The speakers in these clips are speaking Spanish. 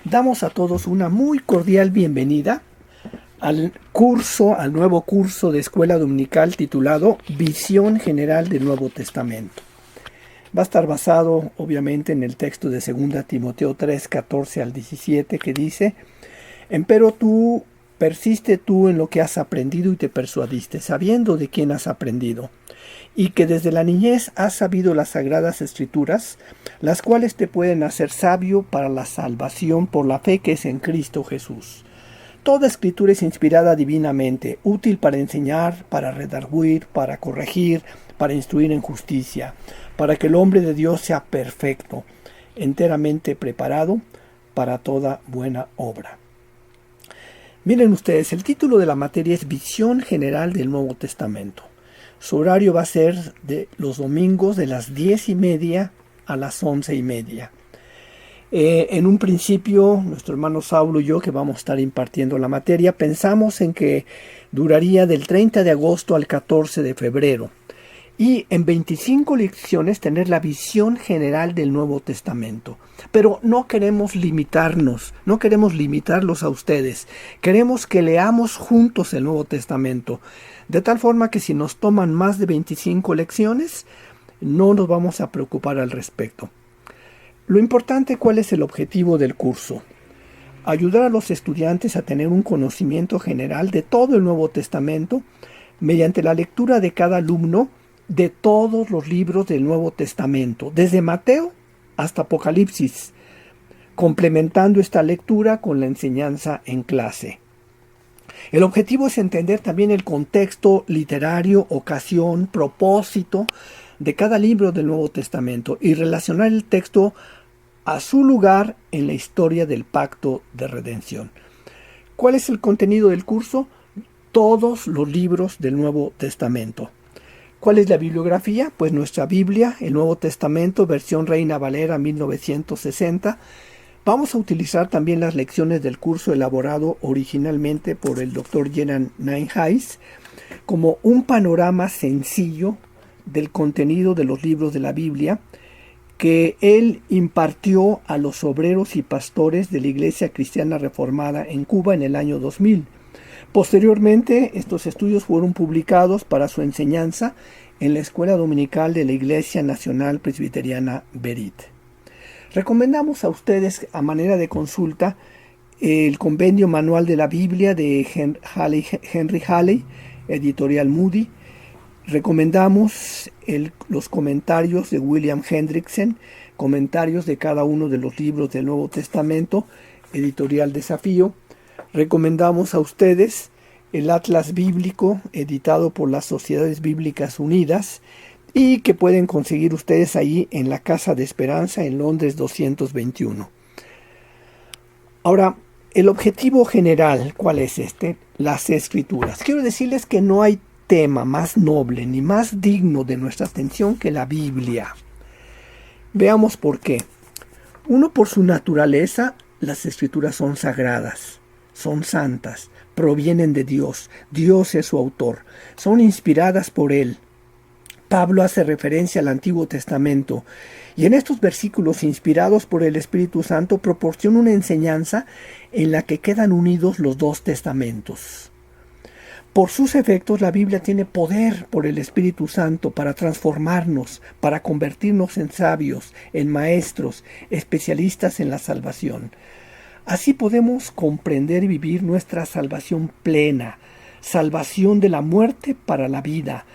Damos a todos una muy cordial bienvenida al nuevo curso de escuela dominical titulado Visión General del Nuevo Testamento. Va a estar basado, obviamente, en el texto de 2 Timoteo 3, 14 al 17, que dice: Empero persiste tú en lo que has aprendido y te persuadiste, sabiendo de quién has aprendido, y que desde la niñez has sabido las sagradas escrituras, las cuales te pueden hacer sabio para la salvación por la fe que es en Cristo Jesús. Toda escritura es inspirada divinamente, útil para enseñar, para redarguir, para corregir, para instruir en justicia, para que el hombre de Dios sea perfecto, enteramente preparado para toda buena obra. Miren ustedes, el título de la materia es Visión General del Nuevo Testamento. Su horario va a ser de los domingos de las 10:30 a las 11:30. En un principio, nuestro hermano Saulo y yo, que vamos a estar impartiendo la materia, pensamos en que duraría del 30 de agosto al 14 de febrero. Y en 25 lecciones tener la visión general del Nuevo Testamento. Pero no queremos limitarnos, no queremos limitarlos a ustedes. Queremos que leamos juntos el Nuevo Testamento. De tal forma que si nos toman más de 25 lecciones, no nos vamos a preocupar al respecto. Lo importante, ¿cuál es el objetivo del curso? Ayudar a los estudiantes a tener un conocimiento general de todo el Nuevo Testamento mediante la lectura de cada alumno de todos los libros del Nuevo Testamento, desde Mateo hasta Apocalipsis, complementando esta lectura con la enseñanza en clase. El objetivo es entender también el contexto literario, ocasión, propósito de cada libro del Nuevo Testamento y relacionar el texto a su lugar en la historia del pacto de redención. ¿Cuál es el contenido del curso? Todos los libros del Nuevo Testamento. ¿Cuál es la bibliografía? Pues nuestra Biblia, el Nuevo Testamento, versión Reina Valera 1960. Vamos a utilizar también las lecciones del curso elaborado originalmente por el Dr. Jenan Nienhuis como un panorama sencillo del contenido de los libros de la Biblia que él impartió a los obreros y pastores de la Iglesia Cristiana Reformada en Cuba en el año 2000. Posteriormente, estos estudios fueron publicados para su enseñanza en la Escuela Dominical de la Iglesia Nacional Presbiteriana Berit. Recomendamos a ustedes, a manera de consulta, el Compendio Manual de la Biblia de Henry Halley, editorial Moody. Recomendamos los comentarios de William Hendrickson, comentarios de cada uno de los libros del Nuevo Testamento, editorial Desafío. Recomendamos a ustedes el Atlas Bíblico, editado por las Sociedades Bíblicas Unidas, y que pueden conseguir ustedes ahí en la Casa de Esperanza en Londres 221. Ahora, el objetivo general, ¿cuál es este? Las Escrituras. Quiero decirles que no hay tema más noble ni más digno de nuestra atención que la Biblia. Veamos por qué. Uno, por su naturaleza, las Escrituras son sagradas, son santas, provienen de Dios. Dios es su autor, son inspiradas por Él. Pablo hace referencia al Antiguo Testamento y en estos versículos inspirados por el Espíritu Santo proporciona una enseñanza en la que quedan unidos los dos testamentos. Por sus efectos, la Biblia tiene poder por el Espíritu Santo para transformarnos, para convertirnos en sabios, en maestros, especialistas en la salvación. Así podemos comprender y vivir nuestra salvación plena, salvación de la muerte para la vida.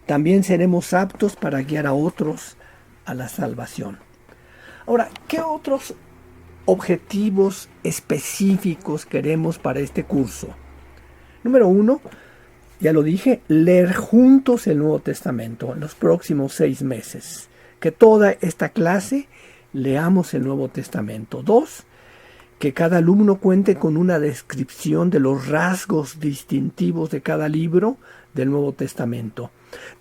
También seremos aptos para guiar a otros a la salvación. Ahora, ¿qué otros objetivos específicos queremos para este curso? Número 1, ya lo dije, leer juntos el Nuevo Testamento en los próximos 6 meses. Que toda esta clase leamos el Nuevo Testamento. 2, que cada alumno cuente con una descripción de los rasgos distintivos de cada libro del Nuevo Testamento.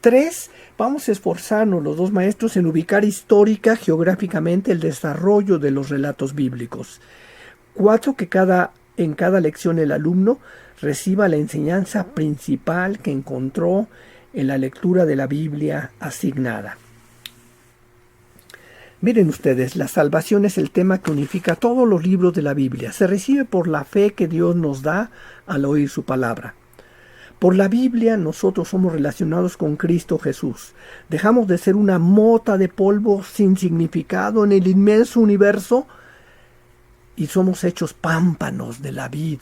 3, vamos a esforzarnos los dos maestros en ubicar histórica, geográficamente el desarrollo de los relatos bíblicos. 4, que en cada lección el alumno reciba la enseñanza principal que encontró en la lectura de la Biblia asignada. Miren ustedes, la salvación es el tema que unifica todos los libros de la Biblia. Se recibe por la fe que Dios nos da al oír su palabra. Por la Biblia nosotros somos relacionados con Cristo Jesús. Dejamos de ser una mota de polvo sin significado en el inmenso universo y somos hechos pámpanos de la vid,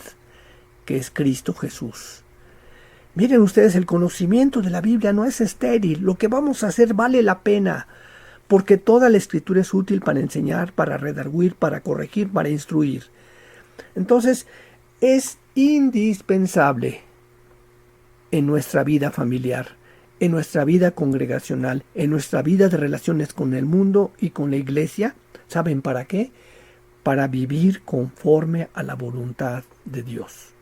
que es Cristo Jesús. Miren ustedes, el conocimiento de la Biblia no es estéril. Lo que vamos a hacer vale la pena, porque toda la Escritura es útil para enseñar, para redarguir, para corregir, para instruir. Entonces, es indispensable en nuestra vida familiar, en nuestra vida congregacional, en nuestra vida de relaciones con el mundo y con la iglesia. ¿Saben para qué? Para vivir conforme a la voluntad de Dios.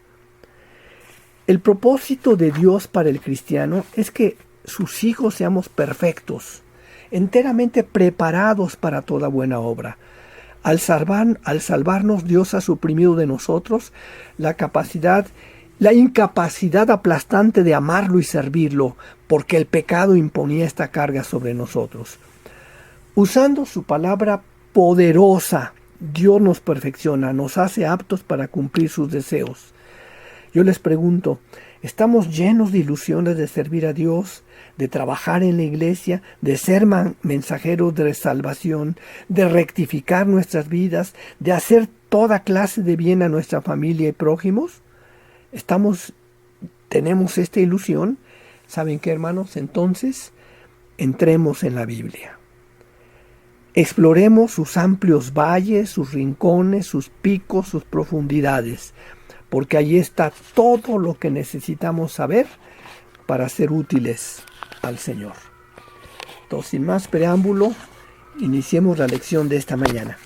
El propósito de Dios para el cristiano es que sus hijos seamos perfectos, enteramente preparados para toda buena obra. Al salvarnos, Dios ha suprimido de nosotros la incapacidad aplastante de amarlo y servirlo, porque el pecado imponía esta carga sobre nosotros. Usando su palabra poderosa, Dios nos perfecciona, nos hace aptos para cumplir sus deseos. Yo les pregunto, ¿estamos llenos de ilusiones de servir a Dios, de trabajar en la iglesia, de ser mensajeros de salvación, de rectificar nuestras vidas, de hacer toda clase de bien a nuestra familia y prójimos? ¿Tenemos esta ilusión? ¿Saben qué, hermanos? Entonces, entremos en la Biblia. Exploremos sus amplios valles, sus rincones, sus picos, sus profundidades, porque allí está todo lo que necesitamos saber para ser útiles al Señor. Entonces, sin más preámbulo, iniciemos la lección de esta mañana.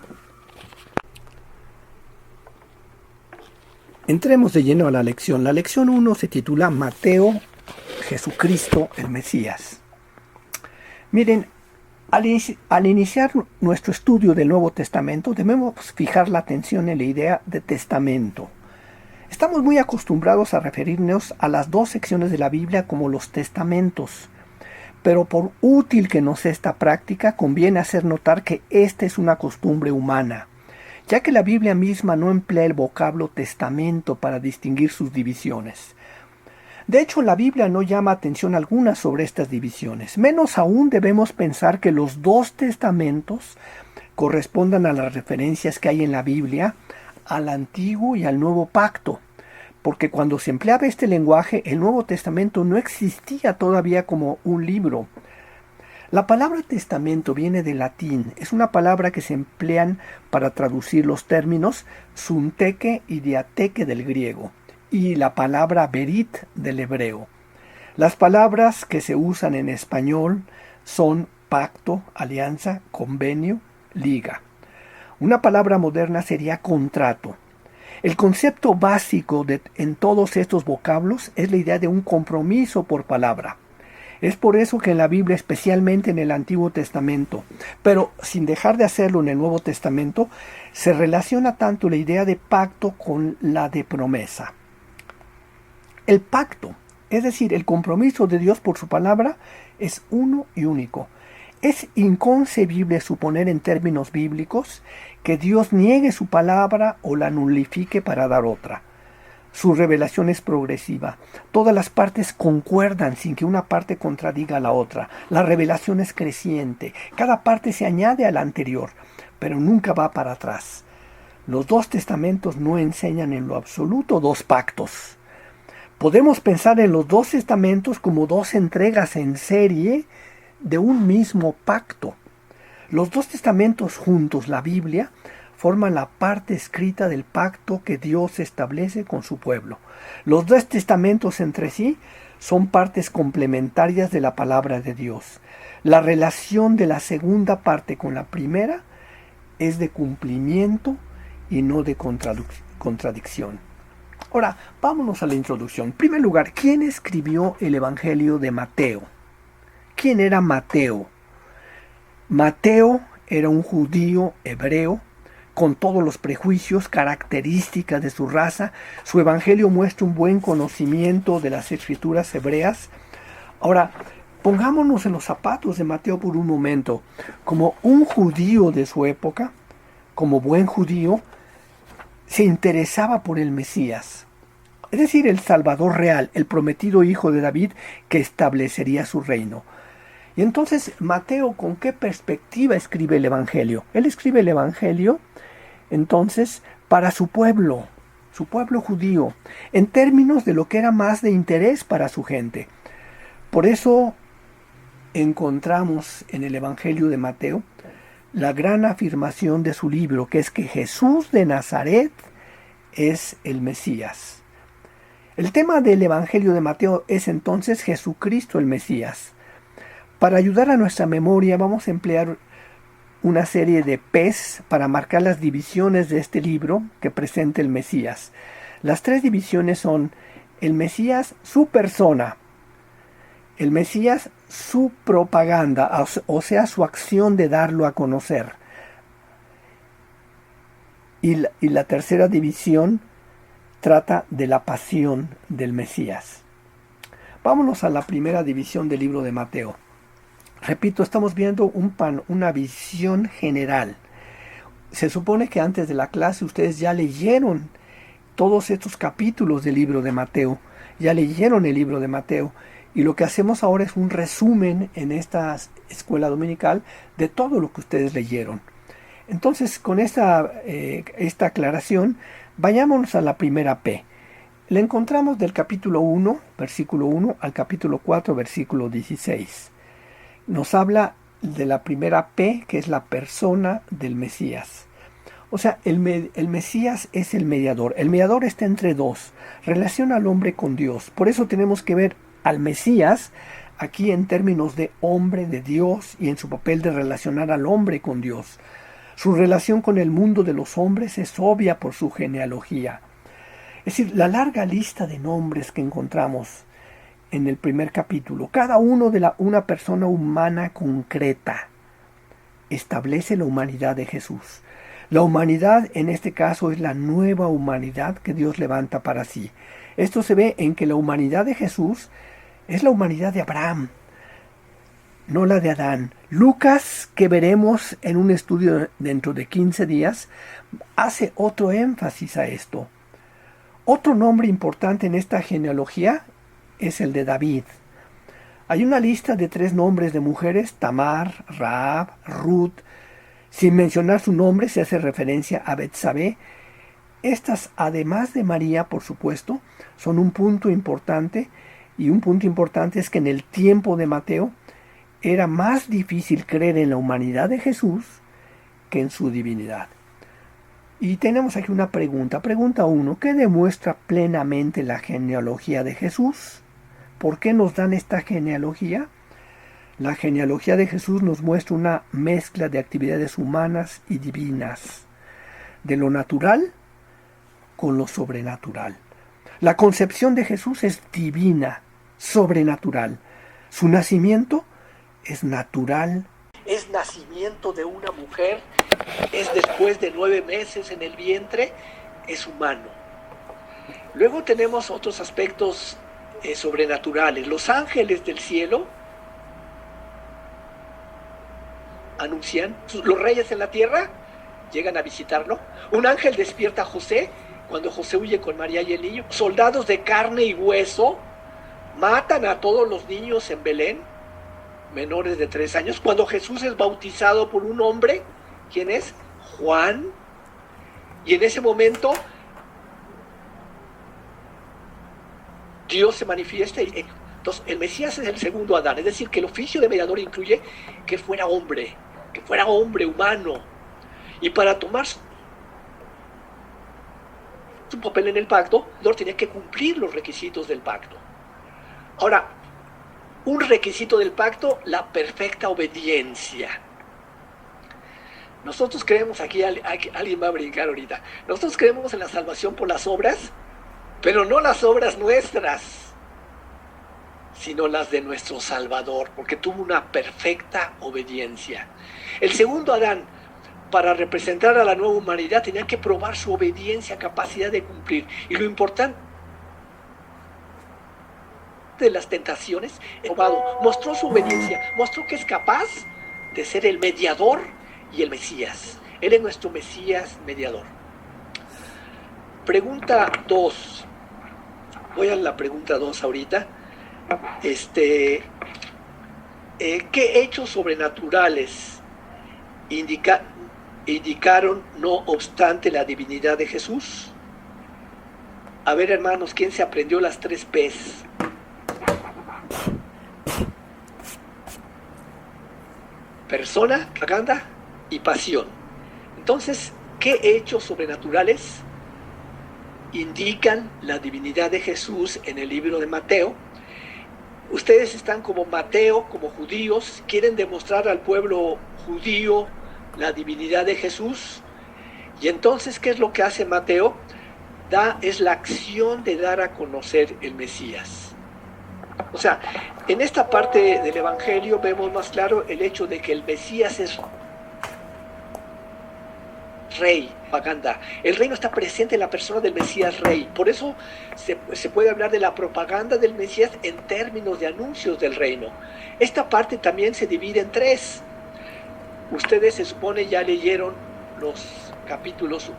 Entremos de lleno a la lección. La lección 1 se titula Mateo, Jesucristo el Mesías. Miren, al iniciar nuestro estudio del Nuevo Testamento, debemos fijar la atención en la idea de testamento. Estamos muy acostumbrados a referirnos a las dos secciones de la Biblia como los testamentos, pero por útil que nos sea esta práctica, conviene hacer notar que esta es una costumbre humana, ya que la Biblia misma no emplea el vocablo testamento para distinguir sus divisiones. De hecho, la Biblia no llama atención alguna sobre estas divisiones. Menos aún debemos pensar que los dos testamentos correspondan a las referencias que hay en la Biblia al Antiguo y al Nuevo Pacto, porque cuando se empleaba este lenguaje, el Nuevo Testamento no existía todavía como un libro. La palabra testamento viene del latín, es una palabra que se emplean para traducir los términos sunteque y diateque del griego, y la palabra berit del hebreo. Las palabras que se usan en español son pacto, alianza, convenio, liga. Una palabra moderna sería contrato. El concepto básico en todos estos vocablos es la idea de un compromiso por palabra. Es por eso que en la Biblia, especialmente en el Antiguo Testamento, pero sin dejar de hacerlo en el Nuevo Testamento, se relaciona tanto la idea de pacto con la de promesa. El pacto, es decir, el compromiso de Dios por su palabra, es uno y único. Es inconcebible suponer en términos bíblicos que Dios niegue su palabra o la nulifique para dar otra. Su revelación es progresiva. Todas las partes concuerdan sin que una parte contradiga a la otra. La revelación es creciente. Cada parte se añade a la anterior, pero nunca va para atrás. Los dos testamentos no enseñan en lo absoluto dos pactos. Podemos pensar en los dos testamentos como dos entregas en serie de un mismo pacto. Los dos testamentos juntos, la Biblia, forman la parte escrita del pacto que Dios establece con su pueblo. Los dos testamentos entre sí son partes complementarias de la palabra de Dios. La relación de la segunda parte con la primera es de cumplimiento y no de contradicción. Ahora, vámonos a la introducción. En primer lugar, ¿quién escribió el Evangelio de Mateo? ¿Quién era Mateo? Mateo era un judío hebreo con todos los prejuicios, características de su raza. Su evangelio muestra un buen conocimiento de las escrituras hebreas. Ahora, Pongámonos en los zapatos de Mateo por un momento. Como un judío de su época, como buen judío, se interesaba por el Mesías. Es decir, el Salvador real, el prometido hijo de David que establecería su reino. Y entonces Mateo, ¿con qué perspectiva escribe el Evangelio? Él escribe el Evangelio, entonces, para su pueblo judío, en términos de lo que era más de interés para su gente. Por eso encontramos en el Evangelio de Mateo la gran afirmación de su libro, que es que Jesús de Nazaret es el Mesías. El tema del Evangelio de Mateo es entonces Jesucristo el Mesías. Para ayudar a nuestra memoria vamos a emplear una serie de P's para marcar las divisiones de este libro que presenta el Mesías. Las tres divisiones son el Mesías, su persona; el Mesías, su propaganda, o sea, su acción de darlo a conocer. Y la tercera división trata de la pasión del Mesías. Vámonos a la primera división del libro de Mateo. Repito, estamos viendo una visión general. Se supone que antes de la clase ustedes ya leyeron todos estos capítulos del libro de Mateo, ya leyeron el libro de Mateo, y lo que hacemos ahora es un resumen en esta escuela dominical de todo lo que ustedes leyeron. Entonces, con esta aclaración, vayámonos a la primera P. La encontramos del capítulo 1, versículo 1, al capítulo 4, versículo 16. Nos habla de la primera P, que es la persona del Mesías. O sea, el Mesías es el mediador. El mediador está entre dos, relaciona al hombre con Dios. Por eso tenemos que ver al Mesías aquí en términos de hombre de Dios y en su papel de relacionar al hombre con Dios. Su relación con el mundo de los hombres es obvia por su genealogía. Es decir, la larga lista de nombres que encontramos en el primer capítulo, cada uno de una persona humana concreta, establece la humanidad de Jesús. La humanidad en este caso es la nueva humanidad que Dios levanta para sí. Esto se ve en que la humanidad de Jesús es la humanidad de Abraham, no la de Adán. Lucas, que veremos en un estudio dentro de 15 días, hace otro énfasis a esto. Otro nombre importante en esta genealogía es el de David. Hay una lista de 3 nombres de mujeres: Tamar, Rahab, Ruth. Sin mencionar su nombre, se hace referencia a Betsabé. Estas, además de María, por supuesto, son un punto importante, y un punto importante es que en el tiempo de Mateo era más difícil creer en la humanidad de Jesús que en su divinidad. Y tenemos aquí una pregunta. Pregunta 1. ¿Qué demuestra plenamente la genealogía de Jesús? ¿Por qué nos dan esta genealogía? La genealogía de Jesús nos muestra una mezcla de actividades humanas y divinas, de lo natural con lo sobrenatural. La concepción de Jesús es divina, sobrenatural. Su nacimiento es natural. Es nacimiento de una mujer, es después de 9 meses en el vientre, es humano. Luego tenemos otros aspectos sobrenaturales. Los ángeles del cielo anuncian, los reyes en la tierra llegan a visitarlo. Un ángel despierta a José cuando José huye con María y el niño. Soldados de carne y hueso matan a todos los niños en Belén, menores de 3 años. Cuando Jesús es bautizado por un hombre, ¿quién es? Juan. Y en ese momento Dios se manifiesta. Entonces el Mesías es el segundo Adán, es decir, que el oficio de mediador incluye que fuera hombre humano, y para tomar su papel en el pacto, el mediador tenía que cumplir los requisitos del pacto. Ahora, un requisito del pacto: la perfecta obediencia. Nosotros creemos, aquí alguien va a brincar ahorita, nosotros creemos en la salvación por las obras, pero no las obras nuestras, sino las de nuestro Salvador, porque tuvo una perfecta obediencia. El segundo Adán, para representar a la nueva humanidad, tenía que probar su obediencia, capacidad de cumplir. Y lo importante de las tentaciones, mostró su obediencia, mostró que es capaz de ser el mediador y el Mesías. Él es nuestro Mesías mediador. Pregunta 2. Voy a la pregunta 2 ahorita. ¿Qué hechos sobrenaturales indicaron, no obstante, la divinidad de Jesús? A ver, hermanos, ¿quién se aprendió las 3 P's? Persona, propaganda y pasión. Entonces, ¿qué hechos sobrenaturales indican la divinidad de Jesús en el libro de Mateo? Ustedes están como Mateo, como judíos, quieren demostrar al pueblo judío la divinidad de Jesús. Y entonces, ¿qué es lo que hace Mateo? Es la acción de dar a conocer el Mesías. O sea, en esta parte del Evangelio vemos más claro el hecho de que el Mesías es rey, propaganda. El reino está presente en la persona del Mesías rey. Por eso se puede hablar de la propaganda del Mesías en términos de anuncios del reino. Esta parte también se divide en 3. Ustedes se supone ya leyeron los capítulos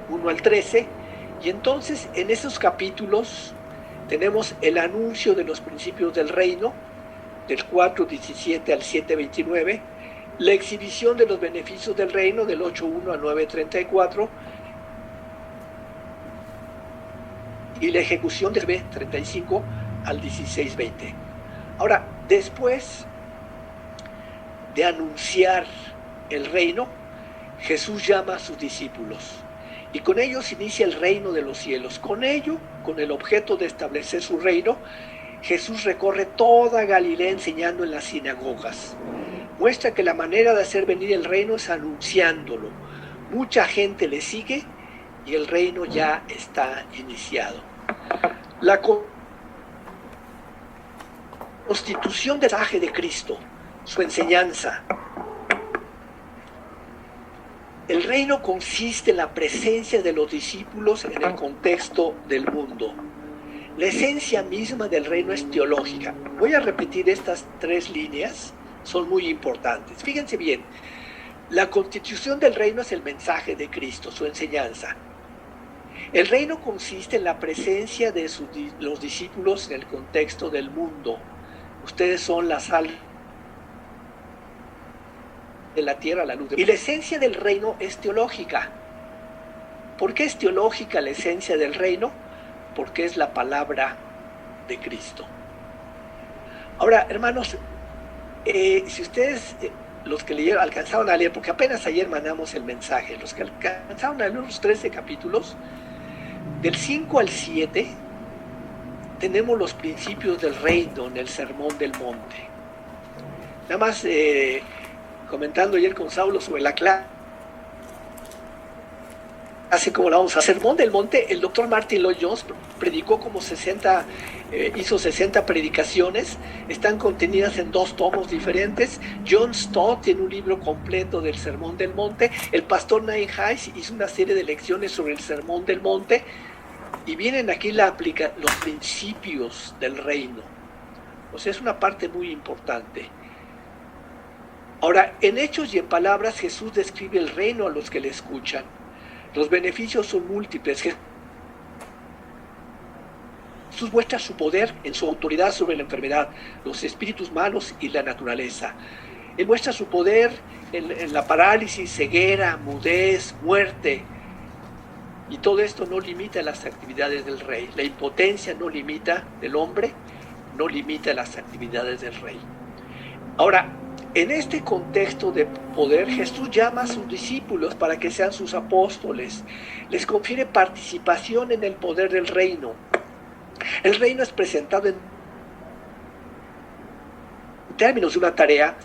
1 al 13, y entonces en esos capítulos tenemos el anuncio de los principios del reino, del 4:17 al 7:29, la exhibición de los beneficios del reino, del 8:1 al 9:34, y la ejecución del 35 al 16:20. Ahora, después de anunciar el reino, Jesús llama a sus discípulos, y con ellos inicia el reino de los cielos. Con ello, con el objeto de establecer su reino, Jesús recorre toda Galilea enseñando en las sinagogas. Muestra que la manera de hacer venir el reino es anunciándolo. Mucha gente le sigue y el reino ya está iniciado. La constitución del mensaje de Cristo, su enseñanza. El reino consiste en la presencia de los discípulos en el contexto del mundo. La esencia misma del reino es teológica. Voy a repetir estas 3 líneas, son muy importantes. Fíjense bien, la constitución del reino es el mensaje de Cristo, su enseñanza. El reino consiste en la presencia de los discípulos en el contexto del mundo. Ustedes son la sal de la tierra, la luz. Y la esencia del reino es teológica. ¿Por qué es teológica la esencia del reino? Porque es la palabra de Cristo. Ahora, hermanos, si ustedes, los que leyeron, alcanzaron a leer, porque apenas ayer mandamos el mensaje, los que alcanzaron a leer los 13 capítulos, del 5 al 7, tenemos los principios del reino en el Sermón del Monte. Nada más comentando ayer con Saulo sobre la clase, como la vamos a hacer. Sermón del Monte, el doctor Martin Lloyd Jones predicó como hizo 60 predicaciones, están contenidas en 2 tomos diferentes. John Stott tiene un libro completo del Sermón del Monte. El pastor Nain Hayes hizo una serie de lecciones sobre el Sermón del Monte, y vienen aquí los principios del reino. O sea, es una parte muy importante. Ahora, en hechos y en palabras, Jesús describe el reino a los que le escuchan. Los beneficios son múltiples. Jesús muestra su poder en su autoridad sobre la enfermedad, los espíritus malos y la naturaleza. Él muestra su poder en la parálisis, ceguera, mudez, muerte. Y todo esto no limita las actividades del rey. La impotencia no limita del hombre, no limita las actividades del rey. Ahora, en este contexto de poder, Jesús llama a sus discípulos para que sean sus apóstoles. Les confiere participación en el poder del reino. El reino es presentado en términos de una tarea.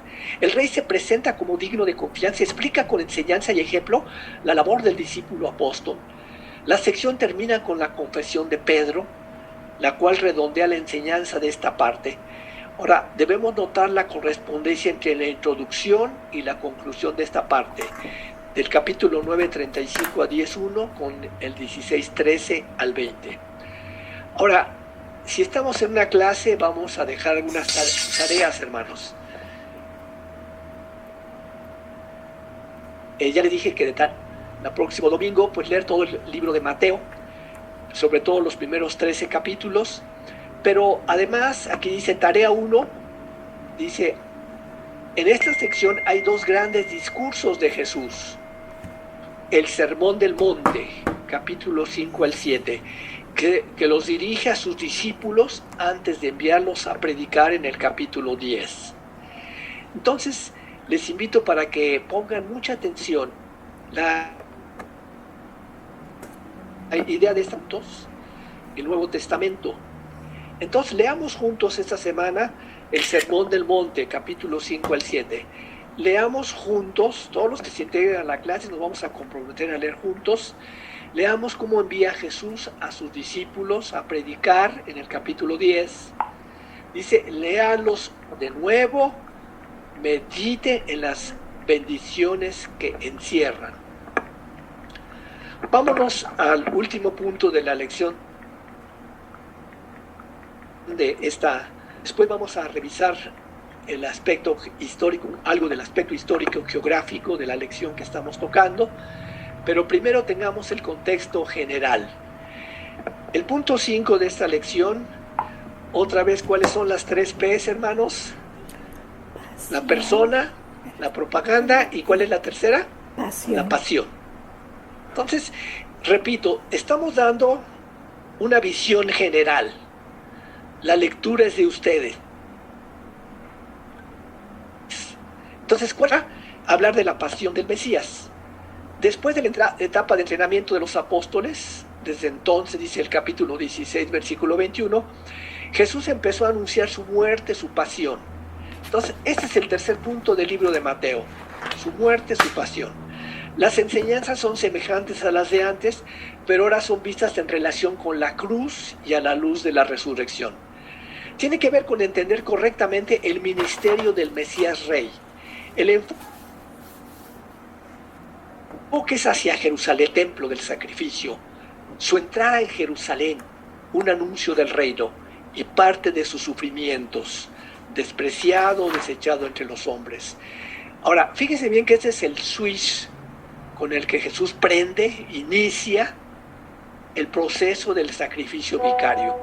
El rey se presenta como digno de confianza, explica con enseñanza y ejemplo la labor del discípulo apóstol. La sección termina con la confesión de Pedro, la cual redondea la enseñanza de esta parte. Ahora, debemos notar la correspondencia entre la introducción y la conclusión de esta parte, del capítulo 9:35 a 10:1 con el 16:13 al 20. Ahora, Si estamos en una clase, vamos a dejar algunas tareas, hermanos. Ya les dije que el próximo domingo, pues leer todo el libro de Mateo, sobre todo los primeros 13 capítulos. Pero además, aquí dice tarea 1, dice, en esta sección hay dos grandes discursos de Jesús. El Sermón del Monte, capítulo 5 al 7, que los dirige a sus discípulos antes de enviarlos a predicar en el capítulo 10. Entonces, les invito para que pongan mucha atención la idea de estos, el Nuevo Testamento. Entonces, leamos juntos esta semana el Sermón del Monte, capítulo 5 al 7. Leamos juntos, todos los que se integran a la clase nos vamos a comprometer a leer juntos. Leamos cómo envía Jesús a sus discípulos a predicar en el capítulo 10. Dice, léalos de nuevo, medite en las bendiciones que encierran. Vámonos al último punto de la lección de esta. Después vamos a revisar el aspecto histórico, algo del aspecto histórico geográfico de la lección que estamos tocando. Pero primero tengamos el contexto general. El punto 5 de esta lección, otra vez, ¿cuáles son las 3 P's, hermanos? La persona, la propaganda, ¿y cuál es la tercera? Pasión. La pasión. Entonces, repito, estamos dando una visión general. La lectura es de ustedes. Entonces, ¿cuál es? Hablar de la pasión del Mesías. Después de la etapa de entrenamiento de los apóstoles, desde entonces, dice el capítulo 16, versículo 21, Jesús empezó a anunciar su muerte, su pasión. Entonces, este es el tercer punto del libro de Mateo, su muerte, su pasión. Las enseñanzas son semejantes a las de antes, pero ahora son vistas en relación con la cruz y a la luz de la resurrección. Tiene que ver con entender correctamente el ministerio del Mesías Rey. El enfoque es hacia Jerusalén, templo del sacrificio, su entrada en Jerusalén, un anuncio del reino y parte de sus sufrimientos, despreciado, desechado entre los hombres. Ahora, fíjense bien que este es el switch con el que Jesús inicia el proceso del sacrificio vicario,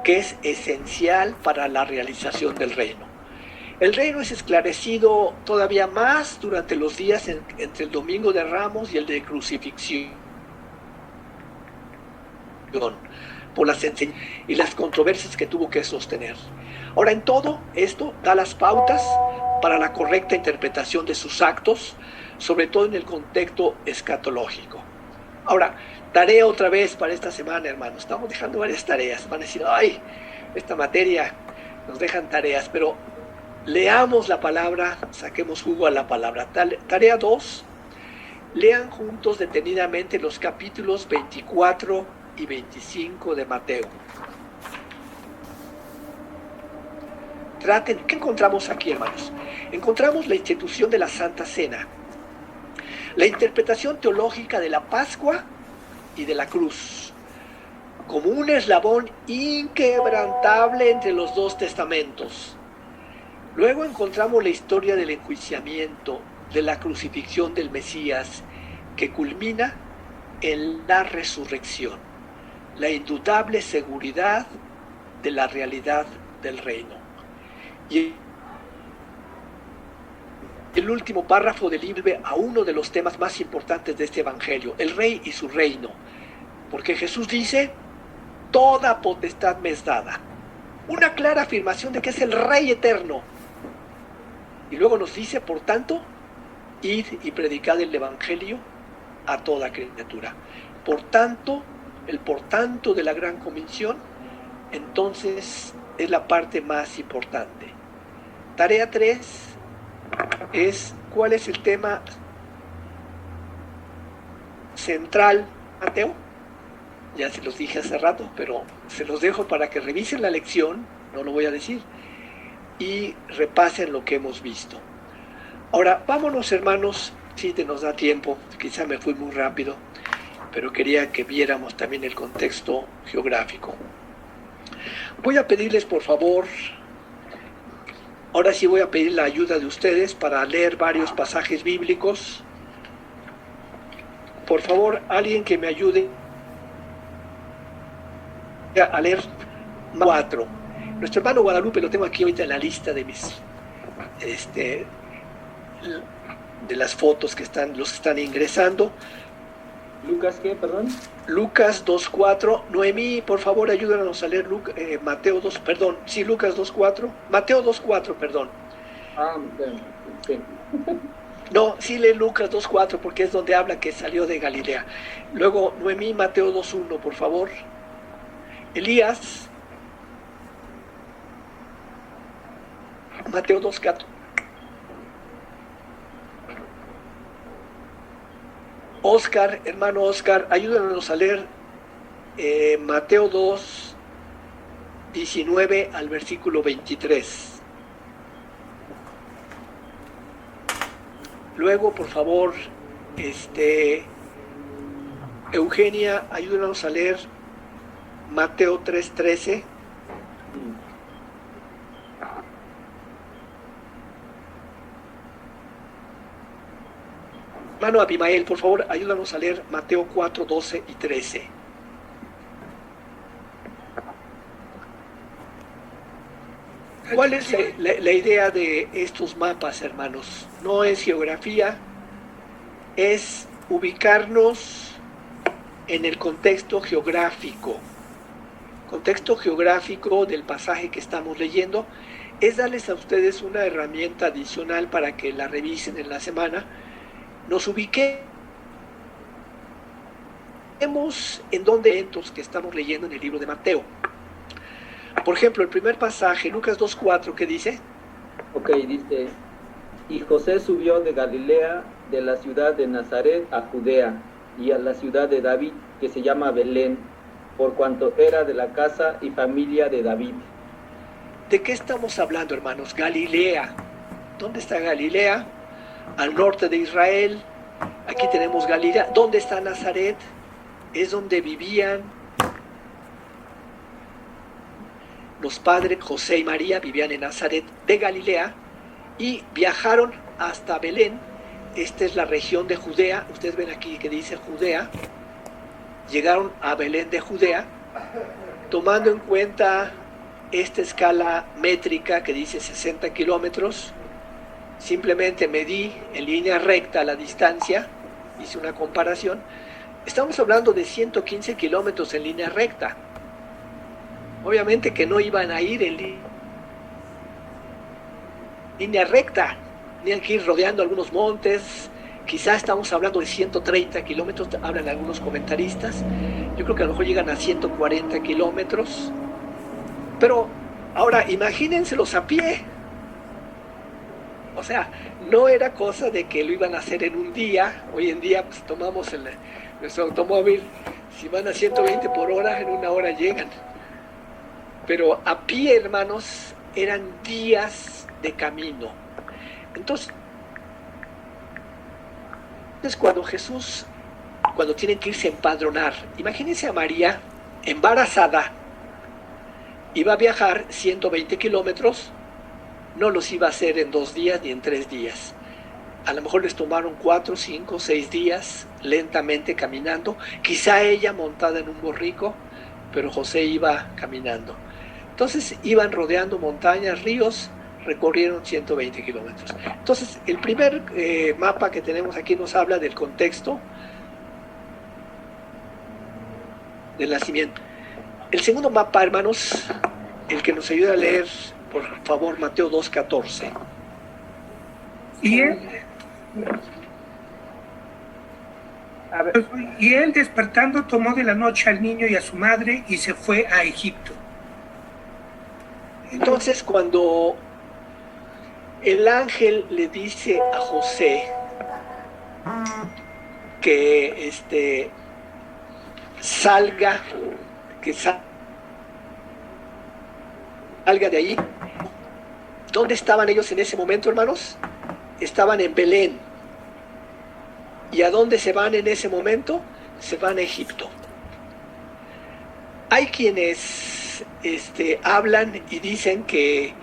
que es esencial para la realización del reino. El reino es esclarecido todavía más durante los días entre el Domingo de Ramos y el de Crucifixión, por las enseñanzas y las controversias que tuvo que sostener. Ahora, en todo esto da las pautas para la correcta interpretación de sus actos, sobre todo en el contexto escatológico. Ahora, tarea otra vez para esta semana, hermanos. Estamos dejando varias tareas. Van a decir, ay, esta materia nos dejan tareas, pero leamos la palabra, saquemos jugo a la palabra. Tarea 2, lean juntos detenidamente los capítulos 24 y 25 de Mateo. ¿Qué encontramos aquí, hermanos? Encontramos la institución de la Santa Cena, la interpretación teológica de la Pascua y de la cruz, como un eslabón inquebrantable entre los dos testamentos. Luego encontramos la historia del enjuiciamiento, de la crucifixión del Mesías, que culmina en la resurrección, la indudable seguridad de la realidad del reino. Y el último párrafo del libro a uno de los temas más importantes de este evangelio, el rey y su reino, porque Jesús dice, toda potestad me es dada. Una clara afirmación de que es el rey eterno. Y luego nos dice, por tanto, id y predicad el evangelio a toda criatura. Por tanto, el por tanto de la gran comisión, entonces es la parte más importante. Tarea 3 es cuál es el tema central, Mateo. Ya se los dije hace rato, pero se los dejo para que revisen la lección, no lo voy a decir, y repasen lo que hemos visto. Ahora, vámonos, hermanos, si nos da tiempo, quizá me fui muy rápido, pero quería que viéramos también el contexto geográfico. Voy a pedirles, por favor, ahora sí voy a pedir la ayuda de ustedes para leer varios pasajes bíblicos. Por favor, alguien que me ayude a leer 4. Nuestro hermano Guadalupe lo tengo aquí ahorita en la lista de mis de las fotos que los están ingresando. ¿Lucas qué, perdón? Lucas 2.4. Noemí, por favor, ayúdanos a leer Mateo 2, perdón, sí, Lucas 2.4. Mateo 2.4, perdón. Sí. No, sí lee Lucas 2.4 porque es donde habla que salió de Galilea. Luego, Noemí, Mateo 2.1, por favor. Elías, Mateo 2.4. Oscar, hermano Oscar, ayúdanos a leer Mateo 2, 19 al versículo 23. Luego, por favor, Eugenia, ayúdanos a leer Mateo 3:13. Hermano Abimael, por favor, ayúdanos a leer Mateo 4, 12 y 13. ¿Cuál es la idea de estos mapas, hermanos? No es geografía, es ubicarnos en el contexto geográfico. Contexto geográfico del pasaje que estamos leyendo es darles a ustedes una herramienta adicional para que la revisen en la semana. Nos ubiquemos en donde eventos que estamos leyendo en el libro de Mateo. Por ejemplo, el primer pasaje, Lucas 2.4, ¿qué dice? Ok, dice, y José subió de Galilea, de la ciudad de Nazaret a Judea, y a la ciudad de David, que se llama Belén, por cuanto era de la casa y familia de David. ¿De qué estamos hablando, hermanos? Galilea. ¿Dónde está Galilea? Al norte de Israel. Aquí tenemos Galilea. ¿Dónde está Nazaret? Es donde vivían los padres José y María, vivían en Nazaret de Galilea y viajaron hasta Belén. Esta es la región de Judea. Ustedes ven aquí que dice Judea. Llegaron a Belén de Judea, tomando en cuenta esta escala métrica que dice 60 kilómetros. Simplemente medí en línea recta la distancia, hice una comparación. Estamos hablando de 115 kilómetros en línea recta. Obviamente que no iban a ir en línea recta, tenían que ir rodeando algunos montes. Quizás estamos hablando de 130 kilómetros, hablan algunos comentaristas. Yo creo que a lo mejor llegan a 140 kilómetros. Pero ahora imagínenselos a pie. O sea, no era cosa de que lo iban a hacer en un día. Hoy en día pues tomamos nuestro automóvil, si van a 120 por hora, en una hora llegan. Pero a pie, hermanos, eran días de camino. Entonces cuando tienen que irse a empadronar, imagínense a María embarazada, iba a viajar 120 kilómetros, no los iba a hacer en 2 días ni en 3 días. A lo mejor les tomaron 4, 5, 6 días lentamente caminando, quizá ella montada en un borrico, pero José iba caminando. Entonces iban rodeando montañas, ríos, recorrieron 120 kilómetros. Entonces, el primer mapa que tenemos aquí nos habla del contexto del nacimiento. El segundo mapa, hermanos, el que nos ayuda a leer, por favor, Mateo 2.14. Y él despertando tomó de la noche al niño y a su madre y se fue a Egipto. Entonces, cuando el ángel le dice a José que salga de allí, ¿dónde estaban ellos en ese momento, hermanos? Estaban en Belén. ¿Y a dónde se van en ese momento? Se van a Egipto. Hay quienes quienes hablan y dicen que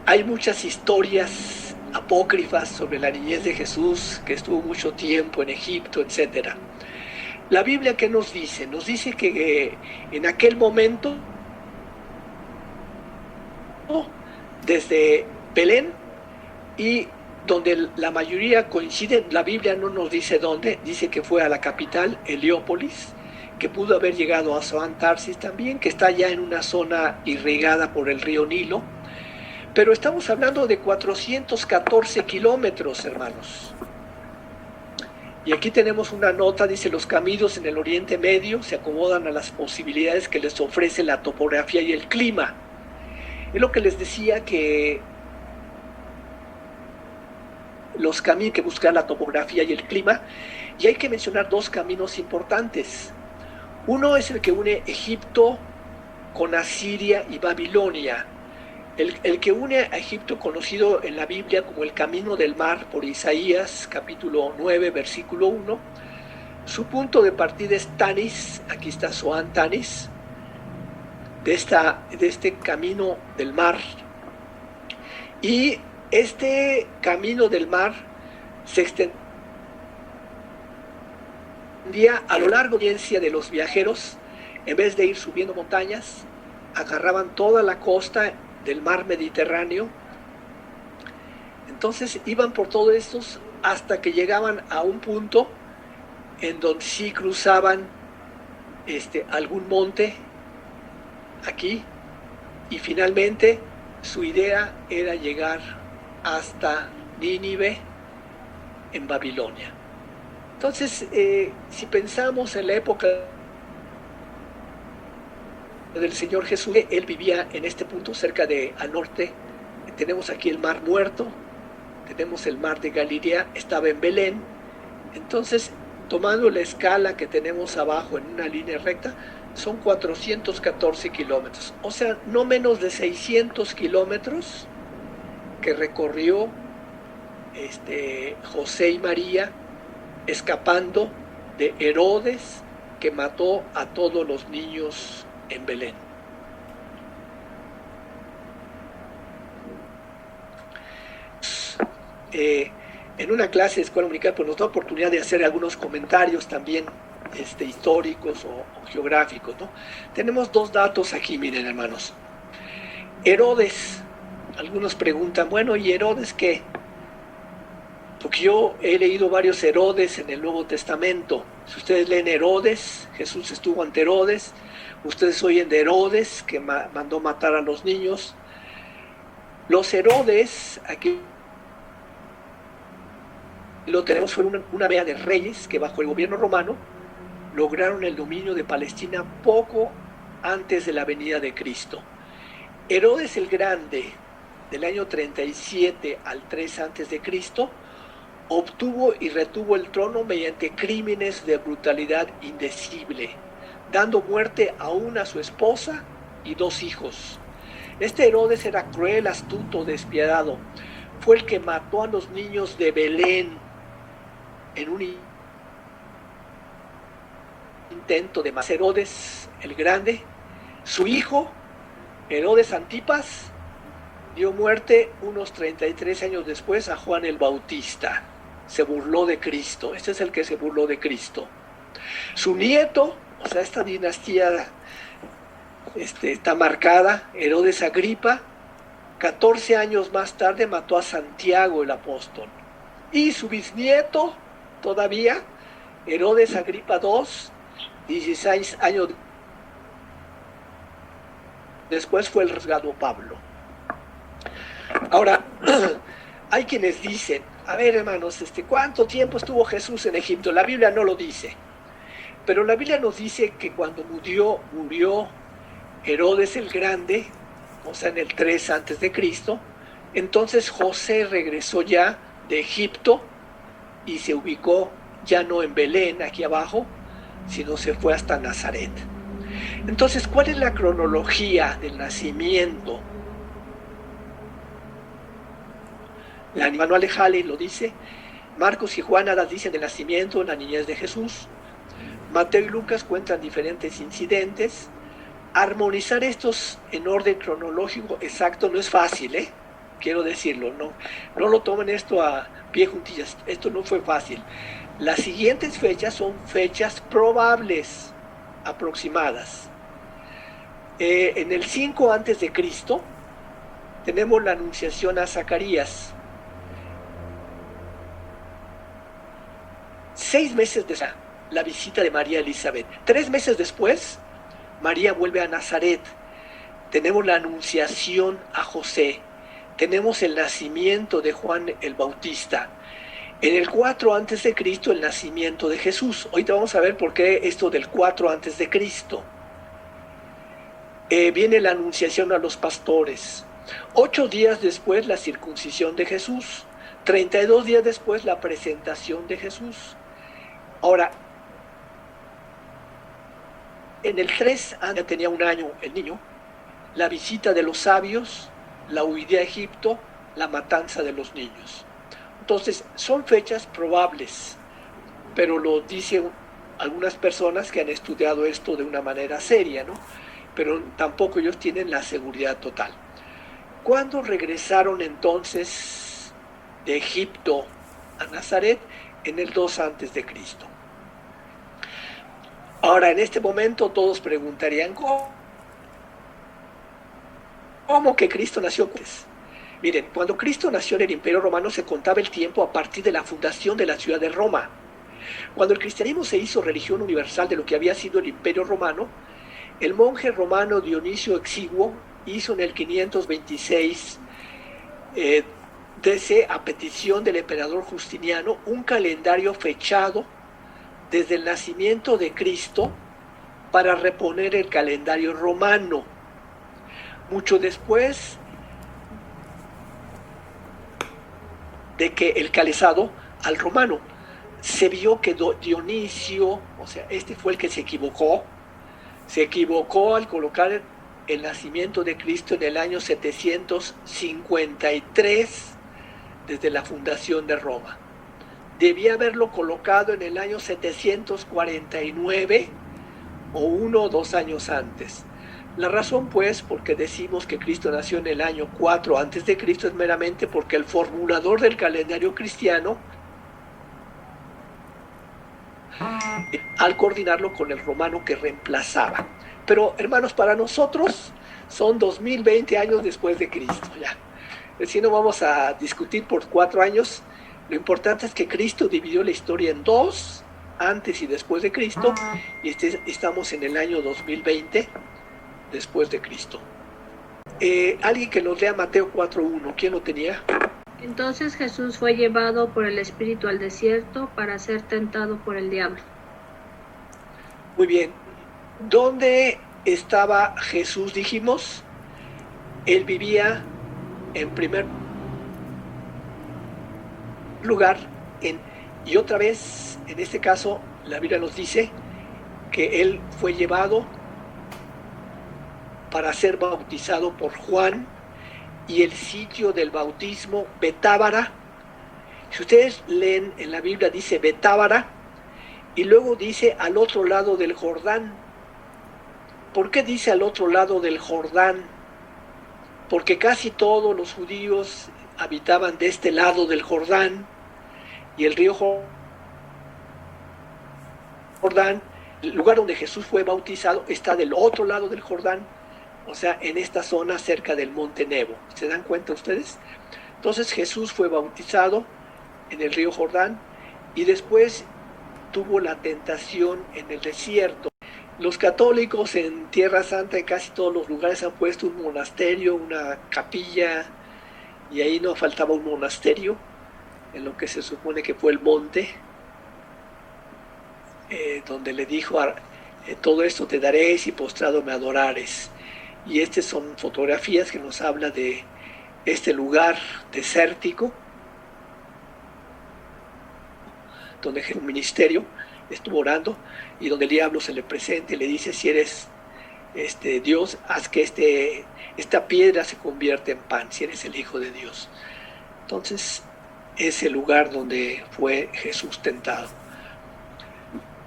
hay muchas historias apócrifas sobre la niñez de Jesús, que estuvo mucho tiempo en Egipto, etc. La Biblia, ¿qué nos dice? Nos dice que en aquel momento, desde Belén, y donde la mayoría coinciden, la Biblia no nos dice dónde, dice que fue a la capital, Heliópolis, que pudo haber llegado a Zoán Tarsis también, que está ya en una zona irrigada por el río Nilo, pero estamos hablando de 414 kilómetros, hermanos. Y aquí tenemos una nota, dice: los caminos en el Oriente Medio se acomodan a las posibilidades que les ofrece la topografía y el clima. Es lo que les decía, que los caminos que buscan la topografía y el clima, y hay que mencionar dos caminos importantes. Uno es el que une Egipto con Asiria y Babilonia. El que une a Egipto, conocido en la Biblia como el Camino del Mar por Isaías, capítulo 9, versículo 1. Su punto de partida es Tanis, aquí está Zoán Tanis, de este Camino del Mar. Y este Camino del Mar se extendía a lo largo de los viajeros. En vez de ir subiendo montañas, agarraban toda la costa del mar Mediterráneo. Entonces iban por todos estos hasta que llegaban a un punto en donde sí cruzaban algún monte aquí, y finalmente su idea era llegar hasta Nínive en Babilonia. Entonces, si pensamos en la época del Señor Jesús, él vivía en este punto cerca al norte. Tenemos aquí el Mar Muerto, tenemos el Mar de Galilea, estaba en Belén. Entonces, tomando la escala que tenemos abajo en una línea recta, son 414 kilómetros, o sea, no menos de 600 kilómetros que recorrió José y María, escapando de Herodes, que mató a todos los niños en Belén. En una clase de escuela dominical, pues nos da oportunidad de hacer algunos comentarios también históricos o geográficos, ¿no? Tenemos dos datos aquí, miren, hermanos. Herodes, algunos preguntan, bueno, ¿y Herodes qué? Porque yo he leído varios Herodes en el Nuevo Testamento. Si ustedes leen Herodes, Jesús estuvo ante Herodes. Ustedes oyen de Herodes, que mandó matar a los niños. Los Herodes, aquí lo tenemos, fue una vea de reyes que bajo el gobierno romano lograron el dominio de Palestina poco antes de la venida de Cristo. Herodes el Grande, del año 37 al 3 antes de Cristo, obtuvo y retuvo el trono mediante crímenes de brutalidad indecible, dando muerte aún a su esposa y 2 hijos. Este Herodes era cruel, astuto, despiadado. Fue el que mató a los niños de Belén en un intento de matar. Herodes el Grande, su hijo, Herodes Antipas, dio muerte unos 33 años después a Juan el Bautista. Se burló de Cristo. Este es el que se burló de Cristo. Su nieto, o sea, esta dinastía está marcada, Herodes Agripa, 14 años más tarde mató a Santiago el apóstol. Y su bisnieto, todavía, Herodes Agripa II, 16 años después fue el rasgado Pablo. Ahora, hay quienes dicen, a ver, hermanos, ¿cuánto tiempo estuvo Jesús en Egipto? La Biblia no lo dice. Pero la Biblia nos dice que cuando murió Herodes el Grande, o sea, en el 3 antes de Cristo, entonces José regresó ya de Egipto y se ubicó ya no en Belén, aquí abajo, sino se fue hasta Nazaret. Entonces, ¿cuál es la cronología del nacimiento? La manual de Halley lo dice, Marcos y Juana las dicen del nacimiento, la niñez de Jesús. Mateo y Lucas cuentan diferentes incidentes. Armonizar estos en orden cronológico exacto no es fácil, quiero decirlo, no lo tomen esto a pie juntillas, esto no fue fácil. Las siguientes fechas son fechas probables, aproximadas. En el 5 antes de Cristo tenemos la anunciación a Zacarías. 6 meses después, la visita de María Elizabeth. 3 meses después, María vuelve a Nazaret. Tenemos la anunciación a José. Tenemos el nacimiento de Juan el Bautista. En el 4 antes de Cristo, el nacimiento de Jesús. Ahorita vamos a ver por qué esto del 4 antes de Cristo. Viene la anunciación a los pastores. 8 días después, la circuncisión de Jesús. 32 días después, la presentación de Jesús. Ahora, en el 3, ya tenía 1 año el niño, la visita de los sabios, la huida a Egipto, la matanza de los niños. Entonces, son fechas probables, pero lo dicen algunas personas que han estudiado esto de una manera seria, ¿no? Pero tampoco ellos tienen la seguridad total. ¿Cuándo regresaron entonces de Egipto a Nazaret? En el 2 antes de Cristo. Ahora, en este momento todos preguntarían, ¿cómo que Cristo nació antes? Miren, cuando Cristo nació en el Imperio Romano se contaba el tiempo a partir de la fundación de la ciudad de Roma. Cuando el cristianismo se hizo religión universal de lo que había sido el Imperio Romano, el monje romano Dionisio Exiguo hizo en el 526 a petición del emperador Justiniano un calendario fechado desde el nacimiento de Cristo para reponer el calendario romano. Mucho después de que el calzado al romano, se vio que Dionisio, o sea, este fue el que se equivocó al colocar el nacimiento de Cristo en el año 753 desde la fundación de Roma. Debía haberlo colocado en el año 749 o 1 o 2 años antes. La razón, pues, porque decimos que Cristo nació en el año 4 antes de Cristo es meramente porque el formulador del calendario cristiano, al coordinarlo con el romano que reemplazaba. Pero, hermanos, para nosotros son 2020 años después de Cristo, ya. Si no vamos a discutir por 4 años, lo importante es que Cristo dividió la historia en 2, antes y después de Cristo, y estamos en el año 2020 después de Cristo. Alguien que nos lea Mateo 4:1, ¿quién lo tenía? Entonces Jesús fue llevado por el Espíritu al desierto para ser tentado por el diablo. Muy bien. ¿Dónde estaba Jesús, dijimos? Él vivía en primer lugar y otra vez, en este caso, la Biblia nos dice que él fue llevado para ser bautizado por Juan, y el sitio del bautismo, Betábara. Si ustedes leen en la Biblia, dice Betábara, y luego dice al otro lado del Jordán. ¿Por qué dice al otro lado del Jordán? Porque casi todos los judíos habitaban de este lado del Jordán, y el río Jordán, el lugar donde Jesús fue bautizado, está del otro lado del Jordán, o sea, en esta zona cerca del monte Nebo. ¿Se dan cuenta ustedes? Entonces Jesús fue bautizado en el río Jordán y después tuvo la tentación en el desierto. Los católicos en Tierra Santa, en casi todos los lugares, han puesto un monasterio, una capilla, y ahí no faltaba un monasterio, en lo que se supone que fue el monte, donde le dijo, todo esto te daré si postrado me adorares. Y estas son fotografías que nos habla de este lugar desértico, donde un ministerio estuvo orando, y donde el diablo se le presenta y le dice, si eres Dios, haz que esta piedra se convierta en pan, si eres el Hijo de Dios. Entonces, es el lugar donde fue Jesús tentado.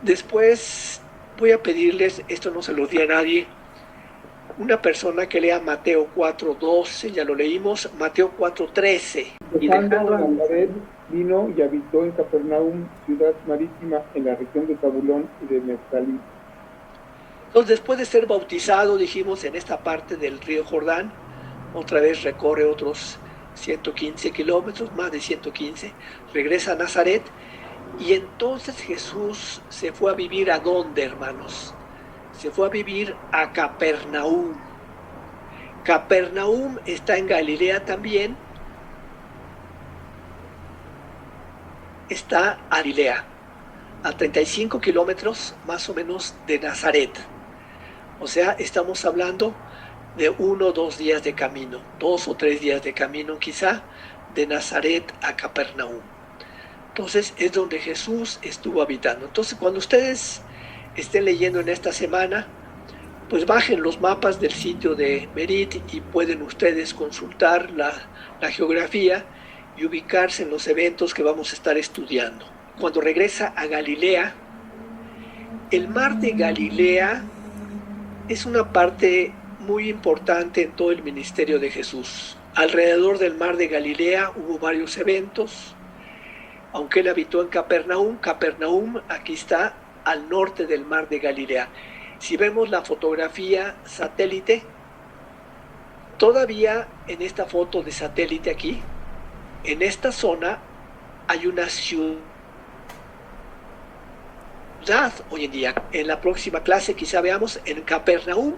Después voy a pedirles, esto no se lo di a nadie, una persona que lea Mateo 4:12, ya lo leímos, Mateo 4:13. Y dejando Nazaret, vino y habitó en Capernaum, ciudad marítima en la región de Zabulón y de Neftalí. Entonces, después de ser bautizado, dijimos, en esta parte del río Jordán, otra vez recorre otros 115 kilómetros, más de 115, regresa a Nazaret, y entonces Jesús se fue a vivir ¿a dónde, hermanos? Se fue a vivir a Capernaum. Capernaum está en Galilea también, está Galilea, a 35 kilómetros más o menos de Nazaret. O sea, estamos hablando de 1 o 2 días de camino, 2 o 3 días de camino quizá, de Nazaret a Capernaum. Entonces es donde Jesús estuvo habitando. Entonces cuando ustedes estén leyendo en esta semana, pues bajen los mapas del sitio de Merit y pueden ustedes consultar la geografía y ubicarse en los eventos que vamos a estar estudiando. Cuando regresa a Galilea, el mar de Galilea es una parte muy importante en todo el ministerio de Jesús. Alrededor del mar de Galilea hubo varios eventos, aunque él habitó en Capernaum. Capernaum aquí está al norte del mar de Galilea. Si vemos la fotografía satélite, todavía en esta foto de satélite aquí, en esta zona hay una ciudad hoy en día. En la próxima clase quizá veamos en Capernaum,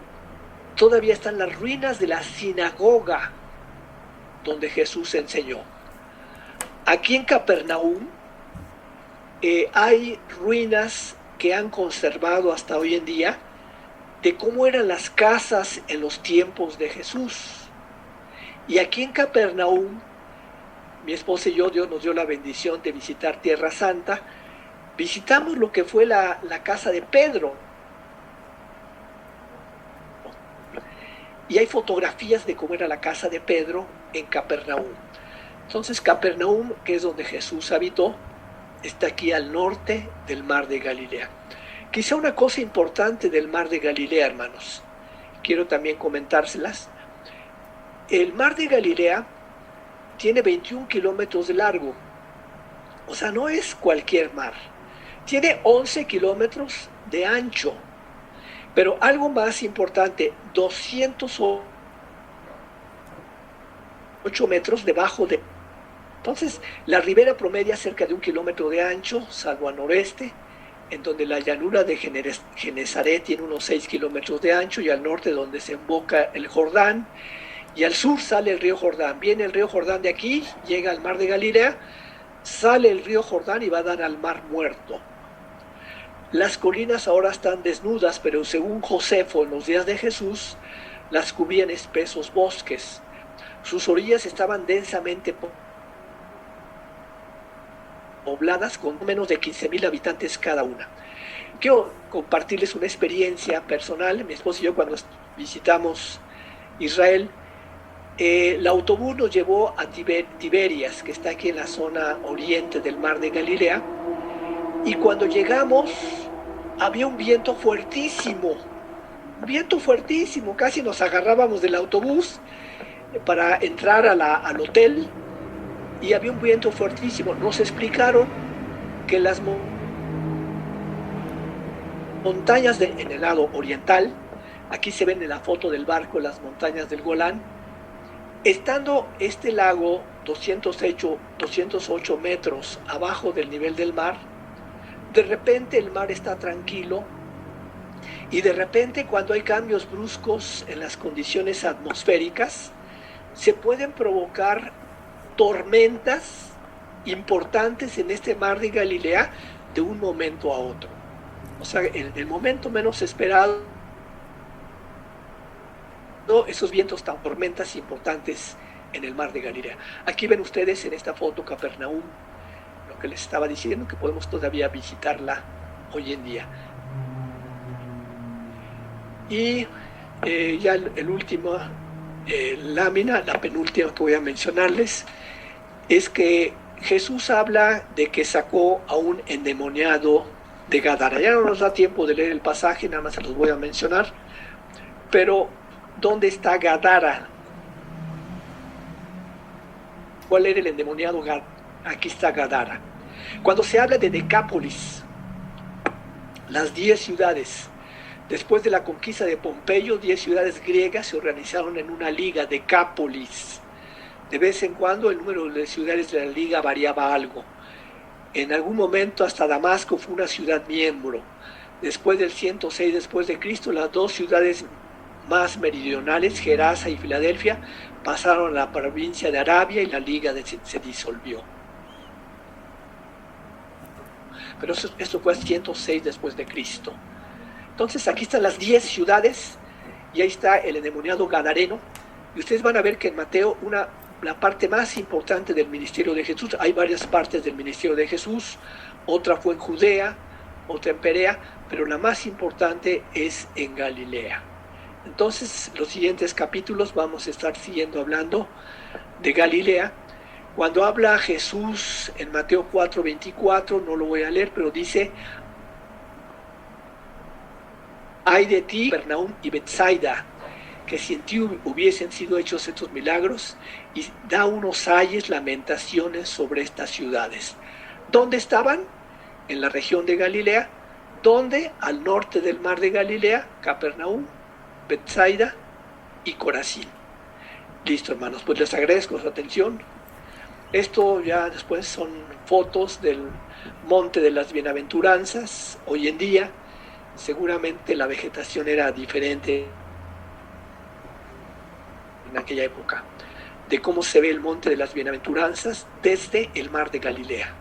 todavía están las ruinas de la sinagoga donde Jesús enseñó. Aquí en Capernaum hay ruinas que han conservado hasta hoy en día de cómo eran las casas en los tiempos de Jesús. Y aquí en Capernaum, mi esposa y yo, Dios nos dio la bendición de visitar Tierra Santa. Visitamos lo que fue la casa de Pedro. Y hay fotografías de cómo era la casa de Pedro en Capernaum. Entonces Capernaum, que es donde Jesús habitó, está aquí al norte del mar de Galilea. Quizá una cosa importante del mar de Galilea, hermanos, quiero también comentárselas. El mar de Galilea tiene 21 kilómetros de largo, o sea, no es cualquier mar. Tiene 11 kilómetros de ancho, pero algo más importante, 208 metros debajo de... Entonces, la ribera promedia cerca de 1 kilómetro de ancho, salvo al noreste, en donde la llanura de Genesaret tiene unos 6 kilómetros de ancho, y al norte donde se emboca el Jordán, y al sur sale el río Jordán. Viene el río Jordán de aquí, llega al mar de Galilea, sale el río Jordán y va a dar al mar Muerto. Las colinas ahora están desnudas, pero según Josefo en los días de Jesús, las cubrían espesos bosques. Sus orillas estaban densamente pobladas con menos de 15,000 habitantes cada una. Quiero compartirles una experiencia personal. Mi esposo y yo, cuando visitamos Israel, el autobús nos llevó a Tiberias, que está aquí en la zona oriente del mar de Galilea, y cuando llegamos había un viento fuertísimo, casi nos agarrábamos del autobús para entrar al hotel, y había un viento fuertísimo. Nos explicaron que las montañas en el lado oriental, aquí se ven en la foto del barco las montañas del Golán, estando este lago 208 metros abajo del nivel del mar, de repente el mar está tranquilo, y de repente cuando hay cambios bruscos en las condiciones atmosféricas, se pueden provocar tormentas importantes en este mar de Galilea de un momento a otro. O sea, en el momento menos esperado, esos vientos tan tormentas importantes en el mar de Galilea. Aquí ven ustedes en esta foto Capernaum, lo que les estaba diciendo, que podemos todavía visitarla hoy en día. Y ya el último lámina, la penúltima que voy a mencionarles, es que Jesús habla de que sacó a un endemoniado de Gadara. Ya no nos da tiempo de leer el pasaje, nada más se los voy a mencionar. Pero, ¿dónde está Gadara? ¿Cuál era el endemoniado Gadara? Aquí está Gadara. Cuando se habla de Decápolis, las 10 ciudades, después de la conquista de Pompeyo, 10 ciudades griegas se organizaron en una liga, Decápolis. De vez en cuando el número de ciudades de la liga variaba algo. En algún momento hasta Damasco fue una ciudad miembro. Después del 106 después de Cristo, las 2 ciudades más meridionales, Gerasa y Filadelfia, pasaron a la provincia de Arabia y la liga se disolvió. Pero esto fue 106 después de Cristo. Entonces aquí están las 10 ciudades y ahí está el endemoniado gadareno. Y ustedes van a ver que en Mateo la parte más importante del ministerio de Jesús, hay varias partes del ministerio de Jesús, otra fue en Judea, otra en Perea, pero la más importante es en Galilea. Entonces, los siguientes capítulos vamos a estar siguiendo hablando de Galilea. Cuando habla Jesús en Mateo 4:24, no lo voy a leer, pero dice: ay de ti, Capernaum y Betsaida, que si en ti hubiesen sido hechos estos milagros, y da unos ayes, lamentaciones sobre estas ciudades. ¿Dónde estaban? En la región de Galilea. ¿Dónde? Al norte del mar de Galilea, Capernaum, Betsaida y Corazín. Listo, hermanos, pues les agradezco su atención. Esto ya después son fotos del Monte de las Bienaventuranzas. Hoy en día seguramente la vegetación era diferente en aquella época, de cómo se ve el Monte de las Bienaventuranzas desde el mar de Galilea.